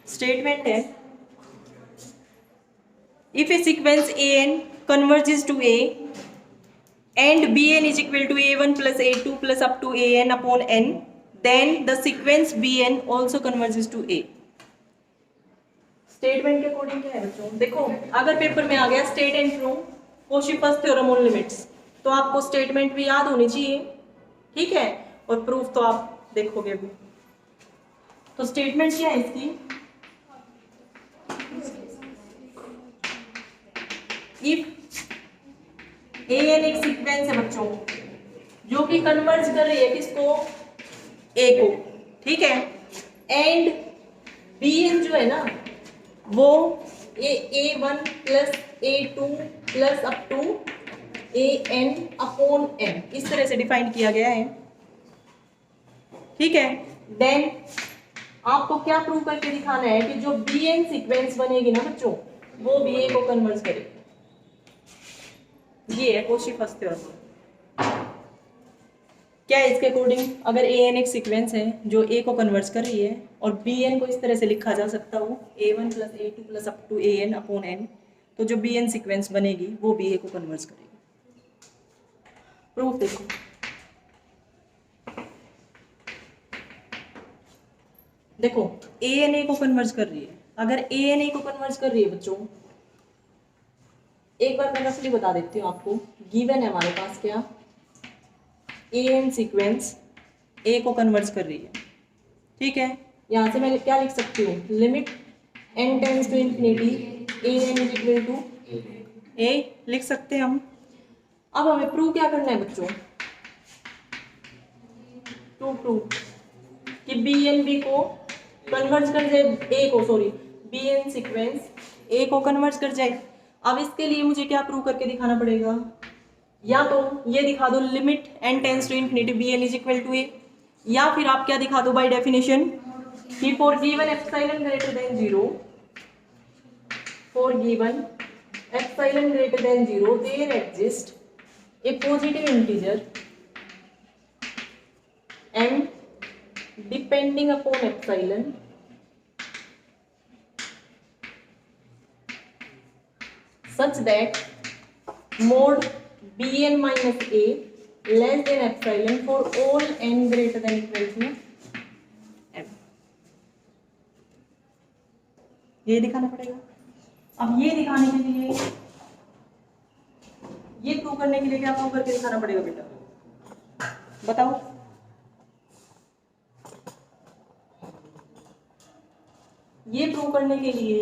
Statement है if a sequence a n converges to a and b n is equal to A1 plus A2 plus up to AN upon N, then the sequence Bn also converges to A. Statement के according क्या है बच्चों? देखो अगर paper में आ गया state and prove Cauchy first theorem on limits, तो आपको स्टेटमेंट भी याद होनी चाहिए, ठीक है, और प्रूफ तो आप देखोगे अभी। तो स्टेटमेंट क्या है इसकी? इफ एन एक सीक्वेंस है बच्चों जो कि कन्वर्ज कर रही है किसको? ए को, ठीक है, एंड बी एन जो है ना वो A1 plus A2 plus up to AN upon N इस तरह से डिफाइन किया गया है, ठीक है। देन आपको क्या प्रूव करके दिखाना है कि जो BN सीक्वेंस बनेगी ना बच्चों वो BA को कन्वर्ज करेगी। ये है कोशी-फर्स्ट थ्योरम। क्या है इसके अकॉर्डिंग? अगर AN एक सीक्वेंस है जो A को कन्वर्ज कर रही है और BN को इस तरह से लिखा जा सकता हो A1 plus A2 plus up to AN upon N, तो जो BN सीक्वेंस बनेगी वो BA को कन्वर्ज करेगी। प्रूफ देखो, देखो AN A को कन्वर्ज कर रही है। अगर AN A को कन्वर्ज कर रही है बच्चों, एक बार मैं रफली बता देती हूँ आपको। गिवन है हमारे पास क्या? AN सीक्वेंस A को कन्वर्ज कर रही है, ठीक है। यहाँ से मैं क्या लिख सकती हूँ? Limit n tends to infinity AN is equal to A लिख सकते हैं हम। अब हमें प्रूव क्या करना है बच्चों? टू प्रूव कि BN B को कन्वर्ज कर जाए A को, सॉरी BN सीक्वेंस A को कन्वर्ज कर जाए। अब इसके लिए मुझे क्या प्रूव करके दिखाना पड़ेगा? या तो ये दिखा दो limit n tends to infinity BN is equal to A, या फिर आप क्या दिखा दो बाय डेफिनेशन कि for given epsilon greater than 0, for given epsilon greater than 0 there exist a positive integer m depending upon epsilon such that mod Bn minus A less than epsilon for all n greater than equal to m। ये दिखाना पड़ेगा। अब ये दिखाने के लिए, ये prove करने के लिए क्या प्रूव करके दिखाना पड़ेगा बेटा? बताओ। ये प्रूव करने के लिए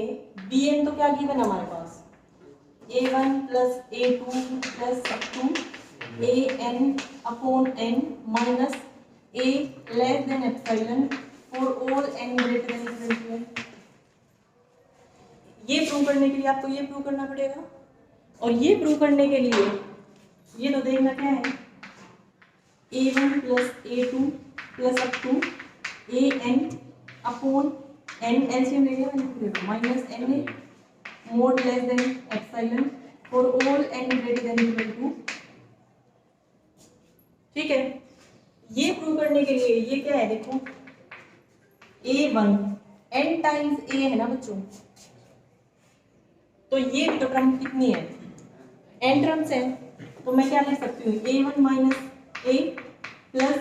Bn तो क्या गिवन है हमारे पास? A1 plus A2 plus up to AN upon N minus A less than epsilon for all n greater than equal to n। ये प्रूव करने के लिए आपको ये प्रूव करना पड़ेगा, और ये प्रूव करने के लिए ये तो देखना क्या है? A1 plus A2 plus up to AN upon N LCM ले लिया मैंने, minus N mod less than epsilon for all n greater than equal to, ठीक है। ये प्रूव करने के लिए ये क्या है? देखो A1 n टाइम्स A है ना बच्चों, तो ये तो टर्म कितनी है? n टर्म्स है, तो मैं क्या लिख सकती हूँ? A1 minus A plus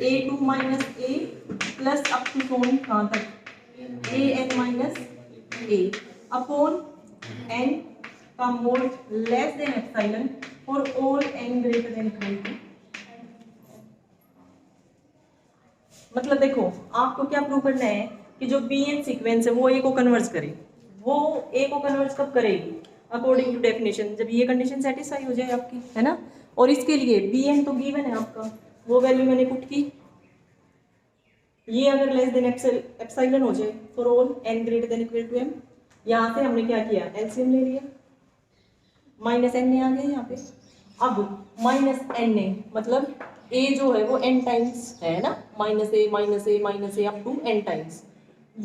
A2 minus A plus up to so on कहाँ तक AN minus A upon n का mod less than epsilon for all n greater than equal to. मतलब देखो आपको क्या प्रूव करना है कि जो BN सीक्वेंस है वो A को कन्वर्ज करे। वो A को कन्वर्ज कब करेगी? अकॉर्डिंग टू डेफिनेशन, जब ये कंडीशन सेटिस्फाई हो जाए आपकी, है ना। और इसके लिए BN तो गिवन है आपका, वो वैल्यू मैंने पुट की। ये अगर लेस देन एप्सिलॉन हो जाए for all n greater than equal to m, यहाँ से हमने क्या किया? एलसीएम ले लिया, माइनस n आ गया यहाँ पे। अब माइनस n मतलब a जो है वो n टाइम्स है ना, minus a minus a minus a up to n times.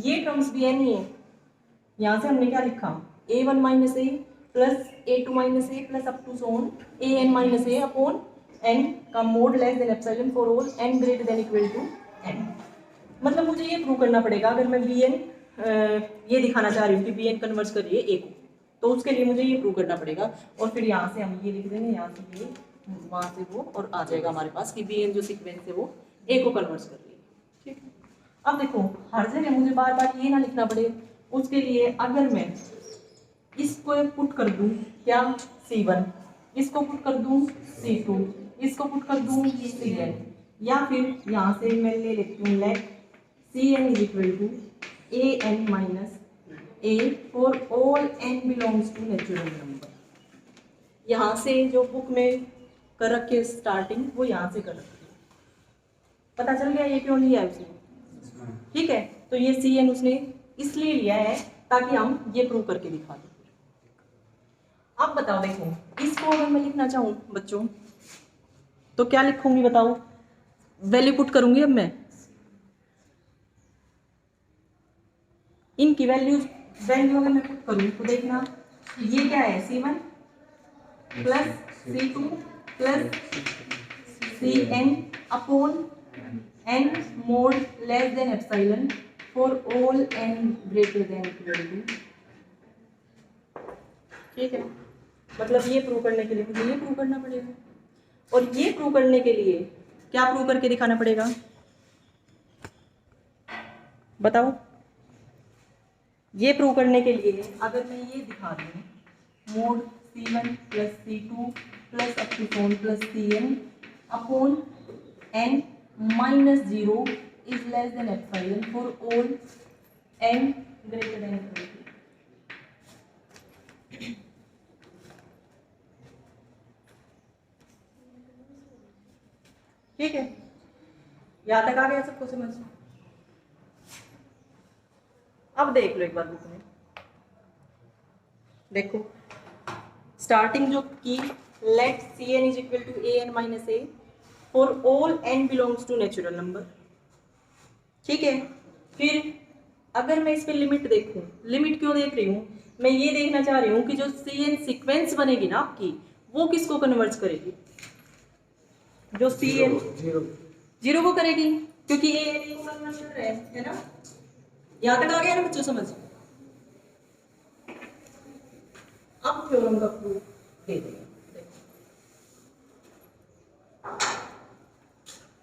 ये टर्म्स भी n ही है। यहाँ से हमने क्या लिखा? A1 minus a plus A2 minus a plus up to so on AN minus a upon n का mod less than epsilon for all n greater than equal to n। मतलब मुझे ये प्रूव करना पड़ेगा, अगर मैं BN ये दिखाना चाह रही हूँ कि बी एन कन्वर्स कर रही है ए को, तो उसके लिए मुझे ये प्रूव करना पड़ेगा। और फिर यहाँ से हम ये लिख देंगे, यहाँ से ये, वहाँ से वो, और आ जाएगा हमारे पास कि बी एन जो सीक्वेंस है वो ए को कन्वर्स कर रही है। ठीक है, अब देखो हर जगह मुझे बार बार ये ना लिखना पड़े, उसके लिए अगर मैं इसको पुट कर दूं क्या C1, इसको पुट कर दूं C2, इसको पुट कर दूं Cn, या फिर यहाँ से मैं ले लेती हूँ let Cn is equal to an minus a for all n belongs to natural number. यहाँ से जो बुक में कर रखे स्टार्टिंग वो यहाँ से कर रखी है, पता चल गया ये क्यों लिया है उसने। ठीक है, तो ये Cn उसने इसलिए लिया है ताकि हम ये प्रूव करके दिखा दें। अब बताओ, देखो इसको अगर मैं लिखना चाहूँ बच्चों तो क्या लिखूंगी बताओ, वैल्यू पुट करूंगी। अब मैं इनकी वैल्यू अगर मैं पुट करूँ तो देखना ये क्या है, C1 plus C2 plus Cn upon n mod less than epsilon for all n greater than equal to. ठीक है, मतलब ये प्रूव करने के लिए मुझे ये प्रूव करना पड़ेगा, और ये प्रूव करने के लिए क्या प्रूव करके दिखाना पड़ेगा बताओ। ये प्रूव करने के लिए अगर मैं ये दिखा दूँ mod C1 plus C2 plus upon plus Cn upon n minus 0 is less than epsilon for all n greater than equal to. ठीक है, यहाँ तक आ गया सबको समझ। अब देख लो एक बार बुक में, देखो स्टार्टिंग जो की let Cn is equal to an minus a for all n belongs to natural number. ठीक है, फिर अगर मैं इस पे लिमिट देखूं, लिमिट क्यों देख रही हूँ, मैं ये देखना चाह रही हूँ कि जो Cn सीक्वेंस बनेगी ना आपकी वो किसको कन्वर्ट करेगी, जो Cn जीरो को करेगी, क्योंकि ए को कन्वर्ट कर रहे हैं, है ना। यहाँ तक आ गया ना बच्चों समझ। अब थ्योरम का प्रूफ दे देंगे,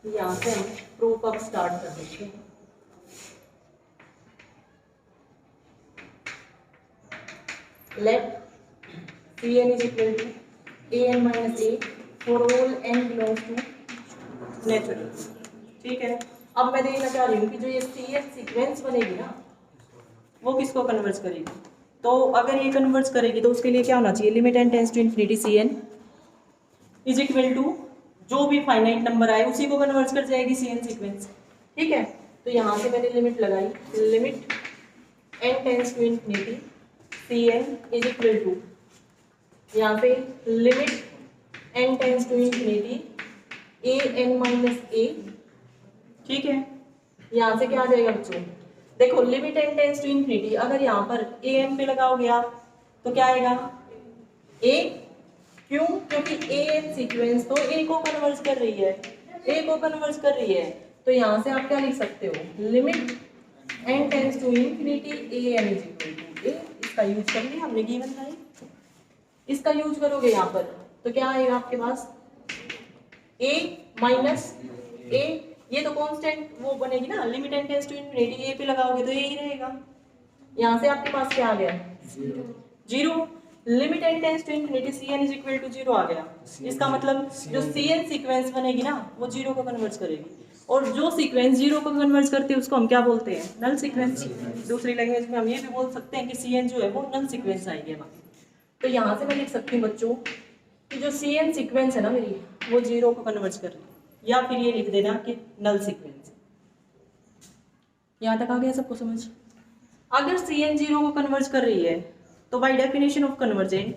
यहाँ से हम प्रूफ अब स्टार्ट कर देते हैं। Let Cn is equal to an minus a for all n belongs to natural. ठीक है, अब मैं देखना चाह रही हूँ कि जो ये Cn सीक्वेंस बनेगी ना वो किसको कन्वर्ट करेगी। तो अगर ये कन्वर्ट करेगी तो उसके लिए क्या होना चाहिए, limit n tends to infinity Cn is equal to जो भी फाइनाइट नंबर आए उसी को कन्वर्ट कर जाएगी Cn सीक्वेंस। ठीक है, तो यहाँ से मैंने लिमिट लगाई, limit n tends to infinity Cn is equal to, यहाँ पे limit n tends to infinity an minus a। ठीक है, यहाँ से क्या आ जाएगा बच्चों, देखो limit n tends to infinity, अगर यहाँ पर an पे लगाओगे आप तो क्या आएगा a, क्यों, क्योंकि an सीक्वेंस तो a को कन्वर्ट कर रही है, a को कन्वर्ट कर रही है। तो यहाँ से आप क्या लिख सकते हो, limit n tends to infinity an is equal to a। इसका यूज कर लिया हमने गिवन था, इसका यूज करोगे यहाँ पर तो क्या आएगा आपके पास a माइनस a, ये तो कांस्टेंट वो बनेगी ना, limit n tends to infinity, a पे लगाओगे तो यही रहेगा। यहाँ से आपके पास क्या आ गया, zero. Limit n tends to infinity Cn is equal to zero आ गया। इसका मतलब जो Cn सीक्वेंस बनेगी ना वो जीरो को कन्वर्ट करेगी, और जो सीक्वेंस जीरो को कन्वर्ट करती है उसको हम क्या बोलते हैं, नल सीक्वेंस। दूसरी लैंग्वेज में हम ये भी बोल सकते हैं कि Cn जो है वो नल सीक्वेंस आएगी हमारी। तो यहाँ से मैं लिख सकती हूँ बच्चों कि जो Cn सीक्वेंस है ना मेरी वो जीरो को कन्वर्ट कर रही है, या फिर ये लिख देना कि नल सीक्वेंस। यहाँ तक आ गया सबको समझ। अगर Cn जीरो को कन्वर्ट कर रही है तो by definition of convergent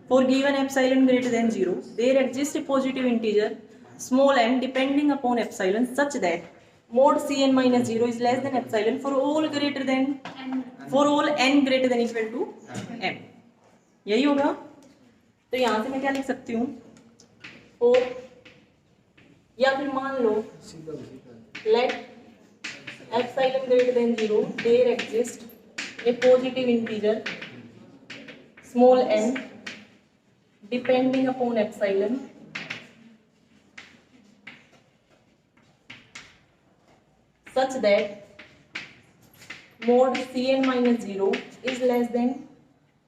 for given epsilon greater than zero there exist a positive integer small m depending upon epsilon such that mod Cn minus zero is less than epsilon for all greater than, for all n greater than equal to m। यही होगा। तो यहाँ से मैं क्या लिख सकती हूँ, और या फिर मान लो late epsilon greater than 0, there exists a positive integer small n depending upon epsilon such that mod Cn minus 0 is less than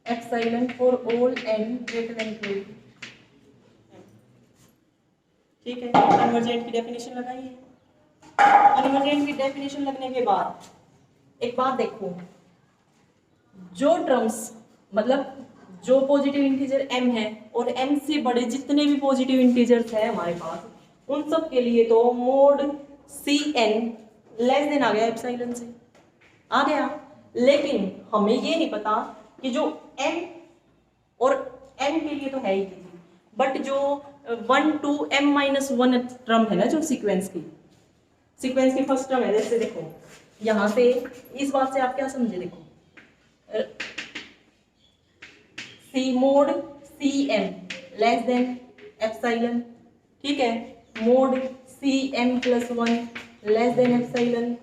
epsilon for all n greater than 2. ठीक है, कन्वर्जेंट की डेफिनेशन लगाइए। कन्वर्जेंट की definition लगने के बाद एक बात देखो, जो टर्म्स मतलब जो पॉजिटिव इंटीजर m है और m से बड़े जितने भी पॉजिटिव इंटीजर्स हैं हमारे पास, उन सब के लिए तो मोड Cn लेस देन आ गया एप्सिलॉन से, आ गया। लेकिन हमें ये नहीं पता कि जो m और m के लिए तो है ही, बट जो 1 to m-1 टर्म है ना, जो सीक्वेंस की फर्स्ट टर्म है, जैसे देखो यहाँ से इस बात से आप क्या समझे, देखो C mod Cm less than epsilon, ठीक है, mode Cm+1 less than epsilon,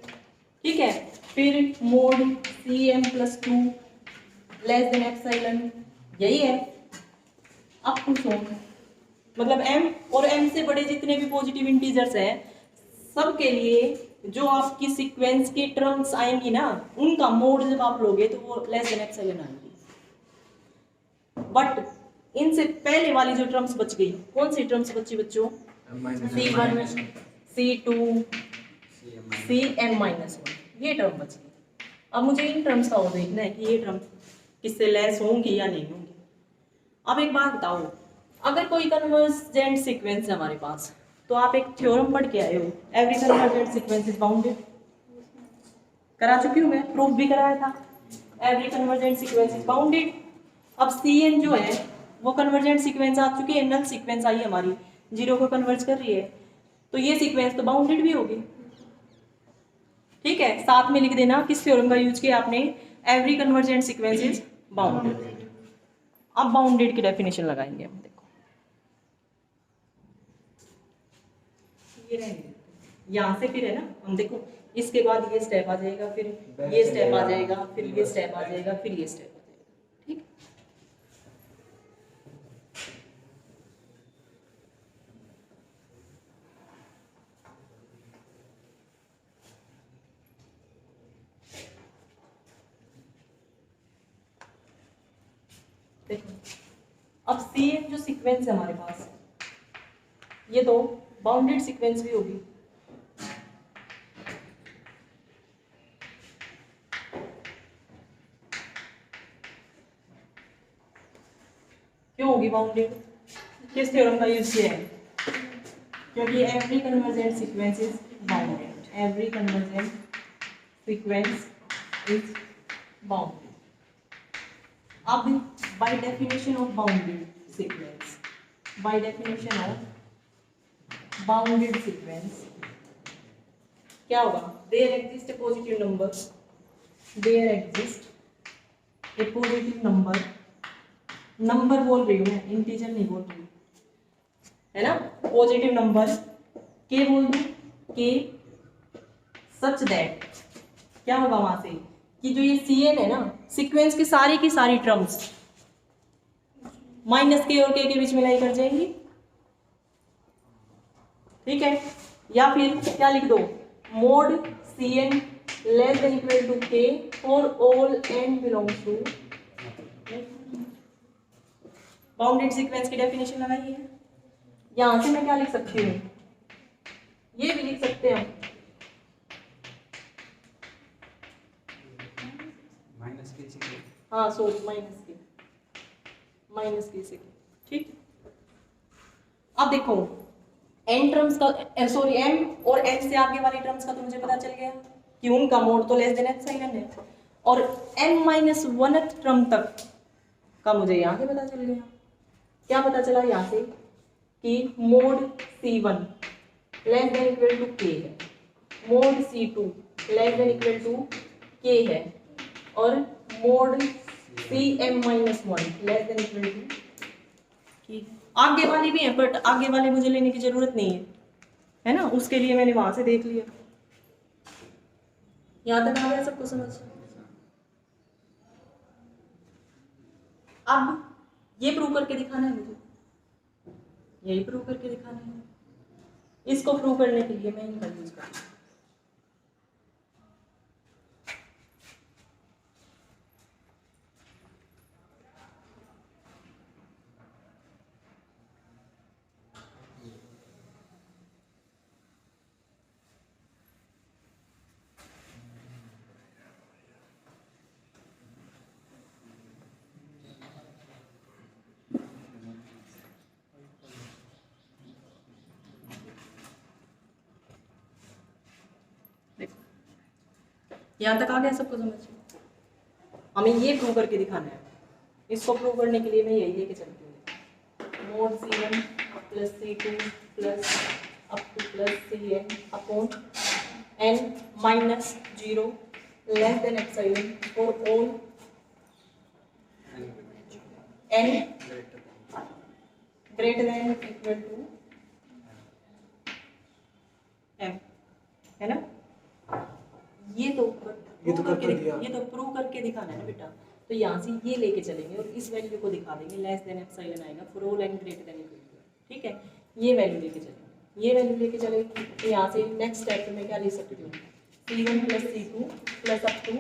ठीक है, फिर mode Cm+2 less than epsilon, यही है अप टू सो। मतलब m और m से बड़े जितने भी पॉजिटिव इंटीजर्स हैं सब के लिए जो आपकी सीक्वेंस की टर्म्स आएंगी ना, उनका मोड जब आप लोगे तो वो लेस देन एप्सिलॉन आएंगी। बट इनसे पहले वाली जो टर्म्स बच गई, कौन सी टर्म्स बची बच्चों? C1, C2, Cm-1, ये टर्म बच गई। अब मुझे इन टर्म्स का और देखना है कि ये टर्म किससे लेस होंगी या नहीं होंगी। अब एक बात बताओ, अगर कोई कन्वर्जेंट सीक्वेंस है हमारे पास, तो आप एक थ्योरम पढ़ के आए हो, every convergent sequence is bounded, करा चुकी हूँ मैं, प्रूफ भी कराया था, every convergent sequence is bounded. अब Cn जो है वो कन्वर्जेंट सीक्वेंस आ चुकी है, नल सीक्वेंस आई हमारी, 0 को कन्वर्ज कर रही है, तो ये सीक्वेंस तो बाउंडेड भी होगी। ठीक है, साथ में लिख देना किस थ्योरम का यूज किया आपने, every convergent sequence is bounded. अब बाउंडेड की डेफिनेशन लगाएंगे हम, देखो ये यहाँ से फिर है ना, हम देखो इसके बाद ये स्टेप आ जाएगा, फिर ये स्टेप आ जाएगा, फिर ये स्टेप आ जाएगा, फिर ये स्टेप आ जाएगा। ठीक, देखो अब Cn जो सीक्वेंस है हमारे पास, ये तो बाउंडेड सीक्वेंस भी होगी। क्यों होगी बाउंडेड? किस थ्योरम का यूज किया है? क्योंकि every convergent sequence is bounded, every convergent sequence is bounded. अब by definition of bounded sequence, by definition of bounded sequence क्या होगा? There exist a positive number, there exist a positive number, number बोल रही हूँ मैं, integer नहीं बोल रही, है ना, पॉजिटिव नंबर के बोल दूं, के सच दैट क्या होगा वहां से कि जो ये Cn है ना, सीक्वेंस की सारी टर्म्स माइनस के और के बीच में लाई कर जाएंगी। ठीक है, या फिर क्या लिख दो, mod Cn less than equal to K for all n belongs to. Bounded sequence की डेफिनेशन लगाई है। यहां से मैं क्या लिख सकती हूँ, ये भी लिख सकते हैं हाँ, सॉरी माइनस के से, ठीक। अब देखो n टर्म्स का, सॉरी m और n से आगे वाली टर्म्स का तो मुझे पता चल गया कि उनका मोड तो लेस देन एप्सिलॉन है, और n-1 टर्म तक का मुझे यहाँ से पता चल गया। क्या पता चला यहाँ से कि mod C1 less than equal to k है, mod C2 less than equal to k है, और mod Cm-1 less than equal to k। आगे वाली भी है, बट आगे वाले मुझे लेने की जरूरत नहीं है, है ना, उसके लिए मैंने वहां से देख लिया। यहाँ तक आ गया सबको समझ? अब ये प्रूव करके दिखाना है मुझे, यही प्रूव करके दिखाना है। इसको प्रूव करने के लिए मैं इनका यूज करूँगा। यहाँ तक आ गया सबको समझ? हमें ये प्रूव करके दिखाना है। इसको प्रूव करने के लिए मैं यही लेके चलती हूँ, mod C1 plus C2 plus up to plus Cn upon n minus 0 less than epsilon for all n greater than equal to m, है ना? ये तो प्रूव करके दिखाना है ना बेटा। तो यहाँ से ये लेके चलेंगे और इस वैल्यू को दिखा देंगे, लेस देन एप्सिलॉन आएगा for all n greater than equal to, ठीक है? ये वैल्यू लेके चलेंगे, ये वैल्यू लेके चलेंगे। तो यहाँ से नेक्स्ट स्टेप में क्या लिख सकती हूँ, C1 plus C2 plus up to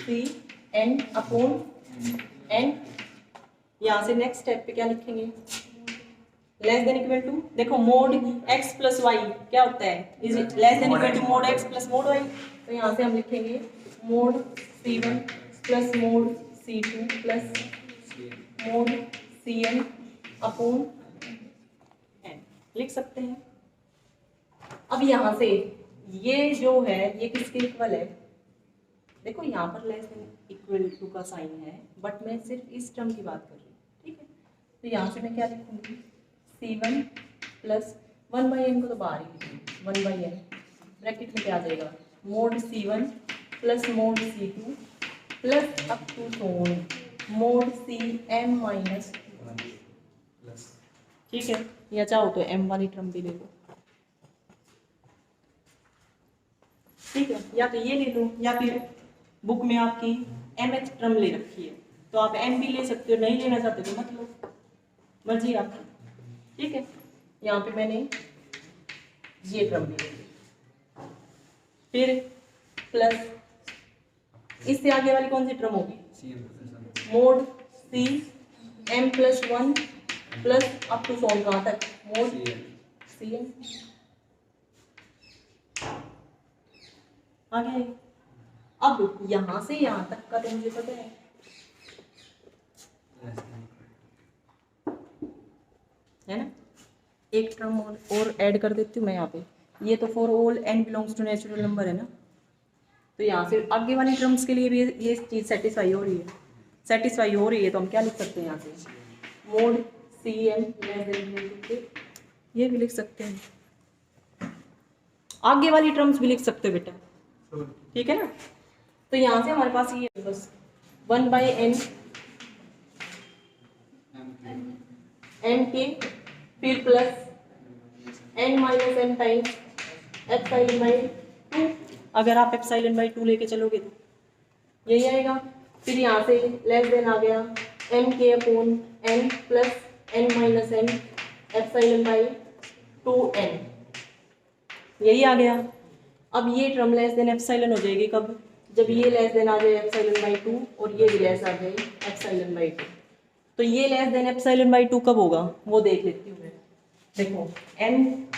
Cn upon n। यहाँ से नेक्स्ट स्टेप पे क्या लिखेंगे, लेस देन इक्वल टू, देखो मोड x प्लस वाई क्या होता है, is it less than equal to mod x plus mod y। तो यहाँ से हम लिखेंगे mod C1 plus mod C2 plus mod Cn upon n, लिख सकते हैं। अब यहाँ से ये जो है ये किसके इक्वल है, देखो यहाँ पर लेस देन इक्वल टू का साइन है, बट मैं सिर्फ इस टर्म की बात कर रही हूँ, ठीक है? तो यहाँ से मैं क्या लिखूंगी, C1 प्लस 1/n को तो बाहर ही लिखूंगी, 1/n ब्रैकेट में क्या आ जाएगा, mod C1 plus mod C2 plus up to so on mod Cm minus, ठीक है? या चाहो तो m वाली टर्म भी ले लो, ठीक है? या तो ये ले लो, या फिर बुक में आपकी mh टर्म ले रखी है तो आप m भी ले सकते हो, नहीं लेना चाहते तो मत लो, मर्जी आपकी, ठीक है? यहाँ पे मैंने ये टर्म ले ली, फिर प्लस इससे आगे वाली कौन सी टर्म होगी, mod Cm plus 1 plus up to so on कहाँ तक, मोड Cn आ गया। अब यहाँ से यहाँ तक का तो मुझे पता है ना? एक टर्म और ऐड कर देती हूँ मैं यहाँ पे, ये तो for all n belongs to natural number है ना, तो यहाँ से आगे वाली टर्म्स के लिए भी ये चीज़ सेटिस्फाई हो रही है, तो हम क्या लिख सकते हैं यहाँ से, मोड Cm, ये भी लिख सकते हैं, आगे वाली टर्म्स भी लिख सकते हो बेटा, ठीक है ना? तो यहाँ से हमारे पास ये है बस 1/n n के फिर plus n minus n times epsilon by 2, अगर आप एप्सिलॉन बाई 2 लेके चलोगे तो यही आएगा। फिर यहाँ से लेस देन आ गया m के upon n plus n minus n epsilon by 2n, यही आ गया। अब ये टर्म लेस देन एप्सिलॉन हो जाएगी कब, जब ये लेस देन आ जाए एप्सिलॉन बाई 2 और ये भी लेस आ जाए एप्सिलॉन बाई 2। तो ये लेस देन एप्सिलॉन बाई 2 कब होगा वो देख लेती हूँ मैं, देखो m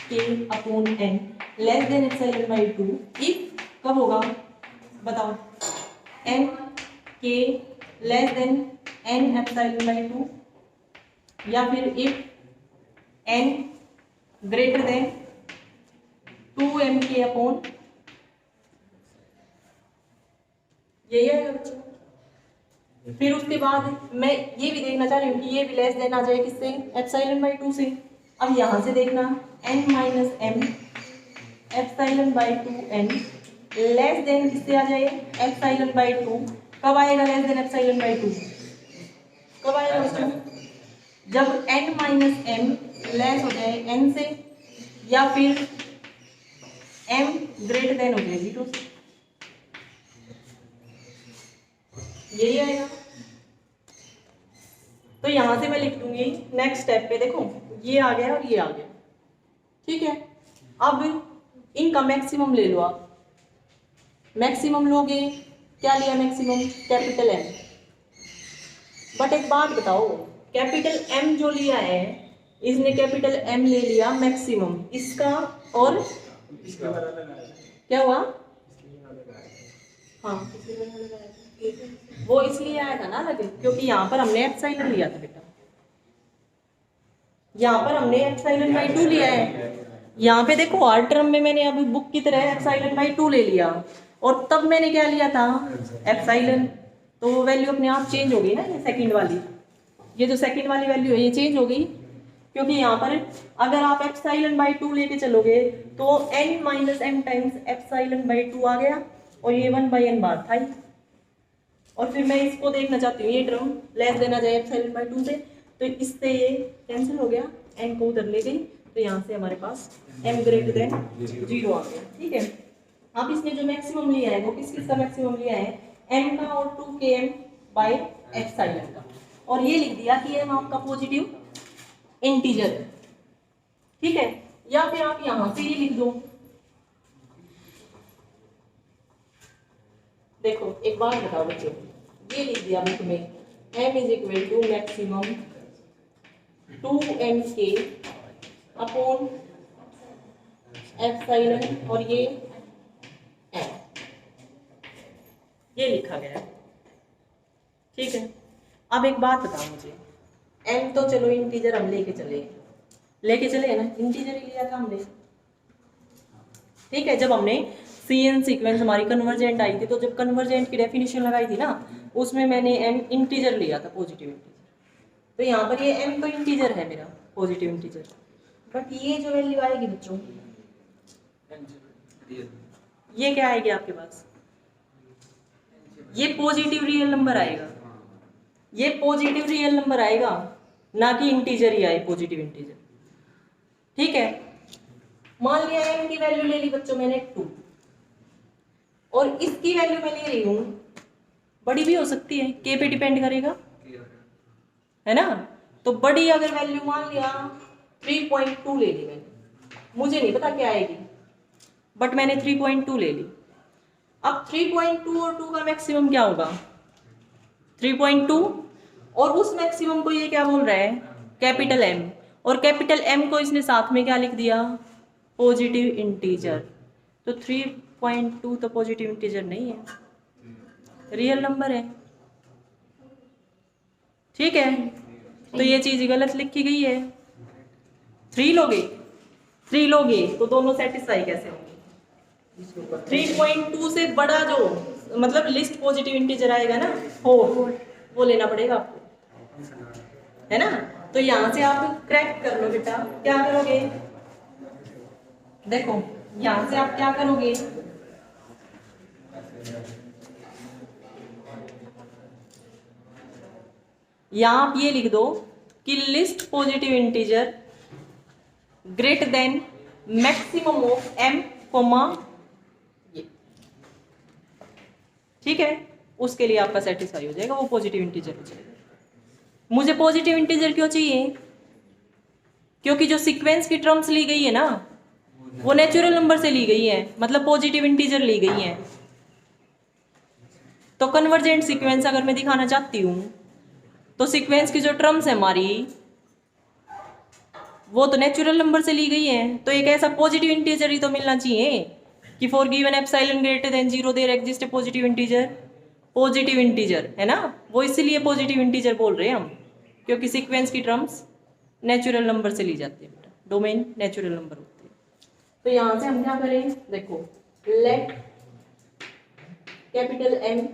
के upon n less than epsilon by 2 if कब होगा बताओ, m के less than n epsilon by 2, या फिर if n greater then 2m के अपॉन, यही है बच्चों। फिर उसके बाद मैं ये भी देखना चाह रही हूँ कि ये भी लेस देन आ जाए किससे, एप्सिलॉन बाई 2 से। अब यहाँ से देखना n minus m epsilon by 2n less than किससे आ जाए, एप्सिलॉन बाई 2। कब आएगा लेस देन एप्सिलॉन बाई 2, कब आएगा बच्चों, जब n माइनस m लेस हो जाए n से, या फिर m ग्रेटर देन हो जाए 0 से, यही आएगा। तो यहां से मैं लिख दूंगी नेक्स्ट स्टेप पे, देखो ये आ गया और ये आ गया, ठीक है। अब इनका मैक्सिमम ले लो आप, मैक्सिमम लोगे, क्या लिया मैक्सिमम, कैपिटल एम। बट एक बात बताओ, कैपिटल एम जो लिया है, इसने कैपिटल एम ले लिया मैक्सिमम इसका, और क्या हुआ, हाँ वो इसलिए आया था ना अलग, क्योंकि यहाँ पर हमने एप्सिलॉन लिया था बेटा, यहाँ पर हमने एप्सिलॉन बाई 2 लिया है। यहाँ पे देखो हर टर्म में मैंने अभी बुक की तरह एप्सिलॉन बाई 2 ले लिया, और तब मैंने क्या लिया था, एप्सिलॉन। तो वो वैल्यू अपने आप चेंज हो गई ना, ये सेकंड वाली, ये जो सेकंड वाली वैल्यू है ये चेंज हो गई, क्योंकि यहाँ पर अगर आप एप्सिलॉन बाई 2 लेके चलोगे तो n minus m times epsilon by 2 आ गया, और ये 1/n बार था ही। और फिर मैं इसको देखना चाहती हूँ, ये टर्म लेस देना जाए एप्सिलॉन बाई 2 से, तो इससे ये कैंसिल हो गया, n को उधर ले गई, तो यहाँ से हमारे पास m ग्रेटर देन 0 आ गया, ठीक है। अब इसने जो मैक्सिमम लिया है वो किस किस का मैक्सिमम लिया है, m का और 2km बाई एप्सिलॉन का, और ये लिख दिया कि m आपका पॉजिटिव इंटीजर, ठीक है। या फिर आप यहां से ये लिख दो, देखो एक बात बताओ बच्चों, ये लिख दिया बुक में m is equal to maximum 2mk upon epsilon, और ये m, ये लिखा गया है, ठीक है। अब एक बात बताओ मुझे, m तो चलो इंटीजर हम लेके चले है ना, इंटीजर ही लिया था हमने, ठीक है। जब हमने CN सीक्वेंस हमारी कन्वर्जेंट आई थी, तो जब कन्वर्जेंट की डेफिनेशन लगाई थी ना, उसमें मैंने m इंटीजर लिया था, पॉजिटिव इंटीजर। तो यहाँ पर ये m तो इंटीजर है मेरा, पॉजिटिव इंटीजर, बट ये जो वैल्यू आएगी बच्चों, ये क्या आएगी आपके पास, ये पॉजिटिव रियल नंबर आएगा, ये पॉजिटिव रियल नंबर आएगा, ना कि इंटीजर ही आए, पॉजिटिव इंटीजर, ठीक है। मान लिया m की वैल्यू ले ली बच्चों मैंने 2, और इसकी वैल्यू मैं ले रही हूं, बड़ी भी हो सकती है, k पे डिपेंड करेगा, है ना। तो बड़ी अगर वैल्यू मान लिया 3.2 ले ली मैंने, मुझे नहीं पता क्या आएगी, बट मैंने 3.2 ले ली। अब 3.2 और 2 का मैक्सिमम क्या होगा, 3.2, और उस मैक्सिमम को ये क्या बोल रहा है, कैपिटल M, और कैपिटल M को इसने साथ में क्या लिख दिया, पॉजिटिव इंटीजर। तो 3.2 तो पॉजिटिव इंटीजर नहीं है, रियल नंबर है, ठीक है। तो ये चीज गलत लिखी गई है। 3 लोगे तो दोनों सेटिस्फाई कैसे होंगे, 3.2 से बड़ा जो मतलब लिस्ट पॉजिटिव इंटीजर आएगा ना, वो लेना पड़ेगा आपको, है ना। तो यहां से आप क्रैक कर लो बेटा, क्या करोगे, देखो यहां से आप क्या करोगे, यहां आप ये लिख दो कि least positive integer greater than maximum of m comma ये, ठीक है। उसके लिए आपका सेटिस्फाई हो जाएगा, वो पॉजिटिव इंटीजर हो जाएगा। मुझे पॉजिटिव इंटीजर क्यों चाहिए, क्योंकि जो सीक्वेंस की टर्म्स ली गई है ना, वो नेचुरल नंबर से ली गई है, मतलब पॉजिटिव इंटीजर ली गई है। तो कन्वर्जेंट सीक्वेंस अगर मैं दिखाना चाहती हूं, तो सीक्वेंस की जो टर्म्स है हमारी, वो तो नेचुरल नंबर से ली गई है। तो एक ऐसा पॉजिटिव इंटीजर ही तो मिलना चाहिए कि for given epsilon greater than 0 there exist a positive integer, positive integer, है ना। वो इसीलिए पॉजिटिव इंटीजर बोल रहे हैं हम, क्योंकि सीक्वेंस की टर्म्स नेचुरल नंबर से ली जाती है बेटा, डोमेन नेचुरल नंबर होती है। तो यहां से हम क्या करें, देखो let capital M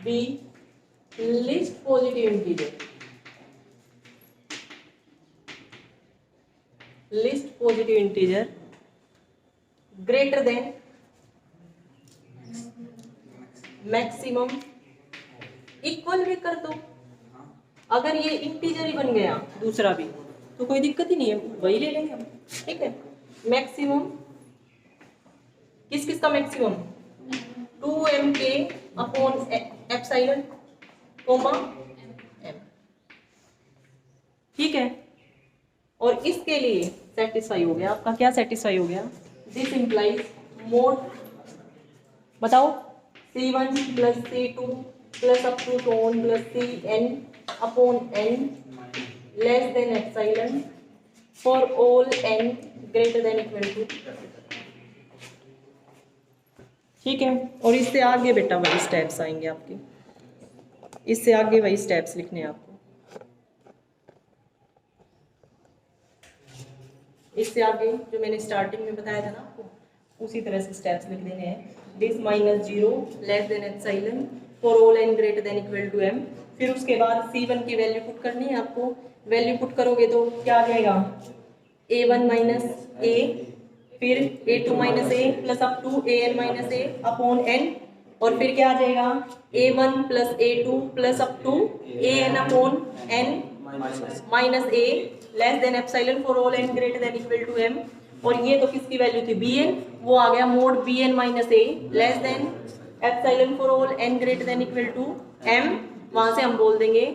be least positive integer, least positive integer greater than maximum, equal भी कर दो, अगर ये इंटीजर ही बन गया दूसरा भी तो कोई दिक्कत ही नहीं है, वही ले लेंगे हम, ठीक है। मैक्सिमम किस किस का maximum, 2mk upon epsilon, comma m, ठीक है। और इसके लिए सेटिस्फाई हो गया आपका, क्या सेटिस्फाई हो गया, दिस इंप्लाइज मोड, बताओ, C1 plus C2 plus up to so on plus Cn upon n less than epsilon for all n greater than equal to, ठीक है। और इससे आगे बेटा वही स्टेप्स आएंगे आपके, इससे आगे वही स्टेप्स लिखने हैं आपको, इससे आगे जो मैंने स्टार्टिंग में बताया था ना आपको, उसी तरह से स्टेप्स लिख देने हैं। This minus 0 less than epsilon for all n greater than equal to m। फिर उसके बाद C1 की वैल्यू पुट करनी है आपको, वैल्यू पुट करोगे तो क्या आ जाएगा, A1 माइनस a, फिर A2 minus a plus up to AN minus a upon n, और फिर क्या आ जाएगा A1 plus A2 plus up to AN upon n minus a less than epsilon for all n greater than equal to m। और ये तो किसकी value थी, bn, वो आ गया mod bn minus a less than epsilon for all n greater than equal to m। वहां से हम बोल देंगे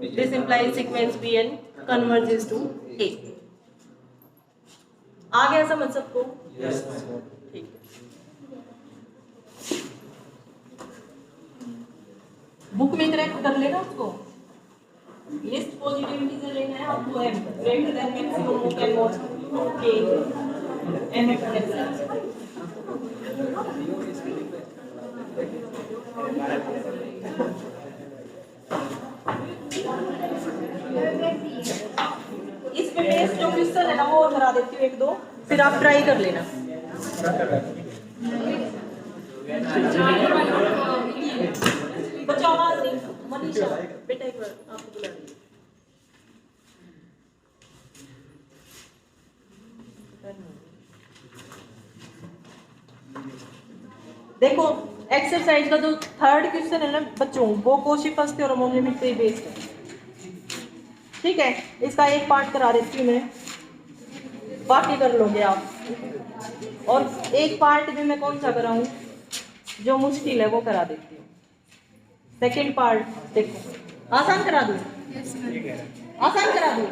this implies sequence bn converges to a। आ गया समझ सबको? यस। ठीक है, बुक में करेक्ट कर लेना उसको। लिस्ट पॉजिटिव इंटीजर लेना है आपको, m greater than maximum of m और k m अपॉन एप्सिलॉन। इस पे बेस जो क्वेश्चन है ना वो और करा देती हूँ एक दो, फिर आप ट्राई कर लेना। बच्चों आवाज नहीं, मनीषा बेटा एक बार आपको बुला रही है। देखो एक्सरसाइज का जो थर्ड क्वेश्चन है ना बच्चों, वो Cauchy first theorem on limit पे बेस्ड है, ठीक है। इसका एक पार्ट करा देती हूँ मैं, बाकी कर लोगे आप। और एक पार्ट भी मैं कौन सा कराऊं, जो मुश्किल है वो करा देती हूँ। सेकंड पार्ट देखो, आसान करा दूं, आसान करा दूं,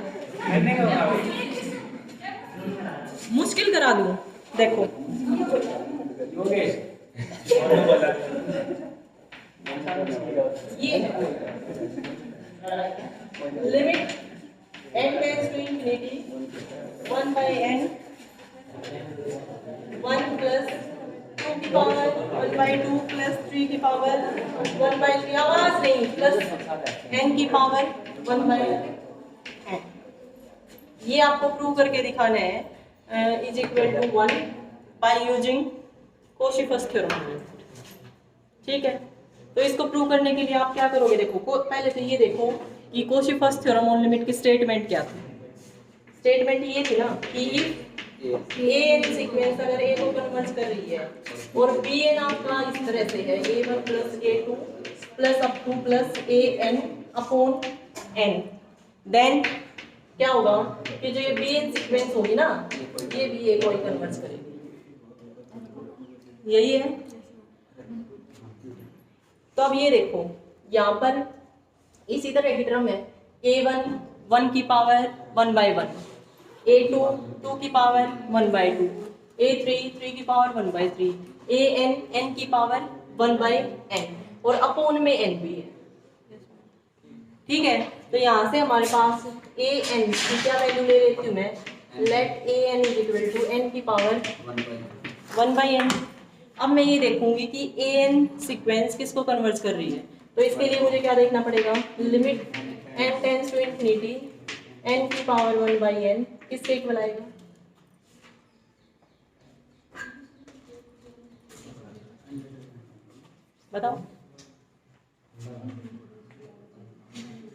मुश्किल करा दूं, देखो ये limit n tends to infinity 1 by n 1 plus 2 की पावर 1 by 2 प्लस 3 की पावर 1 by 3, आवाज नहीं, प्लस n की पावर 1 by n। ये आपको प्रूव करके दिखाना है is equal to 1 by using Cauchy first theorem, ठीक है। तो इसको प्रूव करने के लिए आप क्या करोगे, देखो पहले तो ये देखो कि Cauchy first theorem on limit की स्टेटमेंट क्या थी। स्टेटमेंट ये थी ना कि एन सीक्वेंस अगर ए को कन्वर्ज कर रही है और बी एन आपका इस तरह से है A1 plus A2 plus up to plus AN upon n, then क्या होगा कि जो ये बी एन सीक्वेंस होगी ना, ये भी ए को ही कन्वर्ज करेगी, यही है। तो अब ये देखो यहाँ पर इसी तरह की टर्म है A1 1 की पावर 1 by 1, A2 2 की पावर 1 by 2, A3 3 की पावर 1 by 3, AN n की पावर 1 by n, और अपोन में n भी है, ठीक है। तो यहाँ से हमारे पास AN की क्या वैल्यू ले लेती हूँ मैं, let AN is equal to n की पावर 1 by n। अब मैं ये देखूंगी कि AN सीक्वेंस किसको कन्वर्ज कर रही है, तो इसके लिए मुझे क्या देखना पड़ेगा, limit n tends to infinity n की पावर 1 by n किसके इक्वल आएगा, बताओ।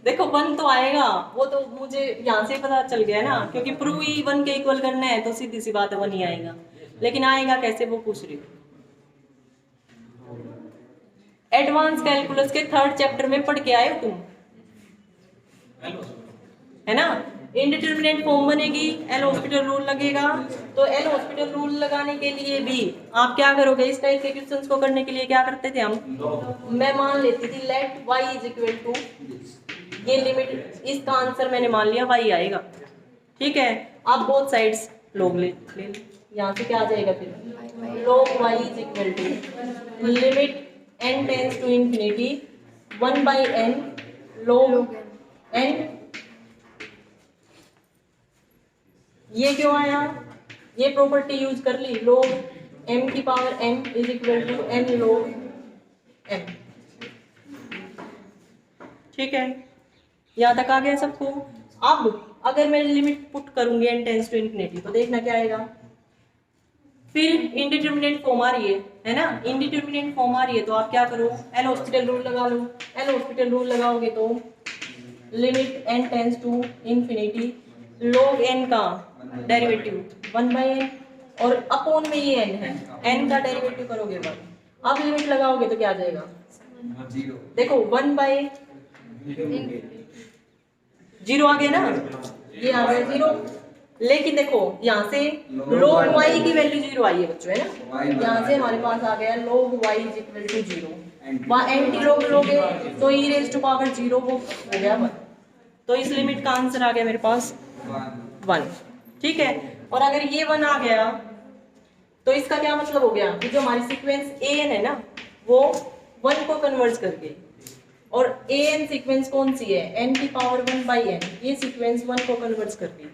देखो 1 तो आएगा, वो तो मुझे यहाँ से पता चल गया ना, क्योंकि प्रूव ही 1 के इक्वल करना है तो सीधी सी बात है 1 ही आएगा, लेकिन आएगा कैसे वो पूछ रही हूँ। एडवांस कैलकुलस के थर्ड चैप्टर में पढ़ के आए हो तुम, है ना, इंडिटरमिनेट फॉर्म बनेगी, एल हॉस्पिटल रूल लगेगा। तो एल हॉस्पिटल रूल लगाने के लिए भी आप क्या करोगे, इस टाइप के क्वेश्चंस को करने के लिए क्या करते थे हम, मैं मान लेती थी let y is equal to, ये लिमिट, इसका आंसर मैंने मान लिया y आएगा, ठीक है। आप बोथ साइड्स log ले यहाँ से क्या आ जाएगा फिर, log y is equal to limit n tends to infinity 1/n log n, ये क्यों आया, ये प्रॉपर्टी यूज कर ली, log m की power n is equal to n log m, ठीक है। यहाँ तक आ गया सबको। अब अगर मैं लिमिट पुट करूंगी n टेंस टू इंफिनिटी तो देखना क्या आएगा, फिर इंडिटरमिनेट फॉर्म आ रही है ना, इंडिटरमिनेट फॉर्म आ रही है तो आप क्या करो, एल हॉस्पिटल रूल लगा लो। एल हॉस्पिटल रूल लगाओगे तो limit n tends to infinity log n का डेरिवेटिव 1/n, और अपॉन में ये n है, n का डेरिवेटिव करोगे 1। अब लिमिट लगाओगे तो क्या आ जाएगा, देखो 1/0 आ गया ना, ये आ गया 0। लेकिन देखो यहाँ से log y की वैल्यू 0 आई है बच्चों, है ना, यहाँ से हमारे पास आ गया log y is equal to 0, वहाँ एंटी लॉग लोगे तो e रेज़ टू पावर 0 वो हो गया 1, तो इस लिमिट का आंसर आ गया मेरे पास 1, ठीक है। और अगर ये 1 आ गया तो इसका क्या मतलब हो गया कि जो हमारी सीक्वेंस an है ना वो 1 को कन्वर्ट कर गई, और an सीक्वेंस कौन सी है, n की पावर 1/n, ये सीक्वेंस 1 को कन्वर्ट कर गई,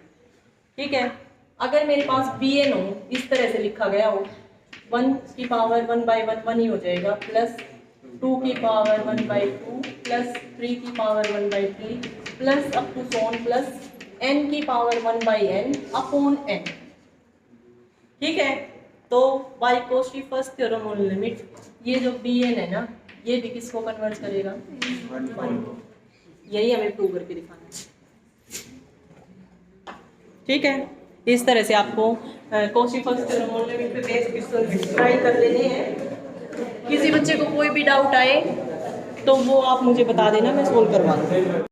ठीक है। अगर मेरे पास bn हो, इस तरह से लिखा गया हो, 1 की पावर 1/1 1 ही हो जाएगा, प्लस 2 की पावर 1/2 प्लस 3 की पावर 1/3 प्लस अप टू सोन प्लस n की पावर 1/n अपॉन n, ठीक है। तो by Cauchy first theorem on limit, ये जो bn है ना ये भी किसको कन्वर्ट करेगा, 1 को, यही हमें प्रूव करके दिखाना है, ठीक है। इस तरह से आपको Cauchy first theorem on limit पे बेस्ड क्वेश्चन ट्राई कर लेने हैं। किसी बच्चे को कोई भी डाउट आए तो वो आप मुझे बता देना, मैं सोल्व करवा दूँ।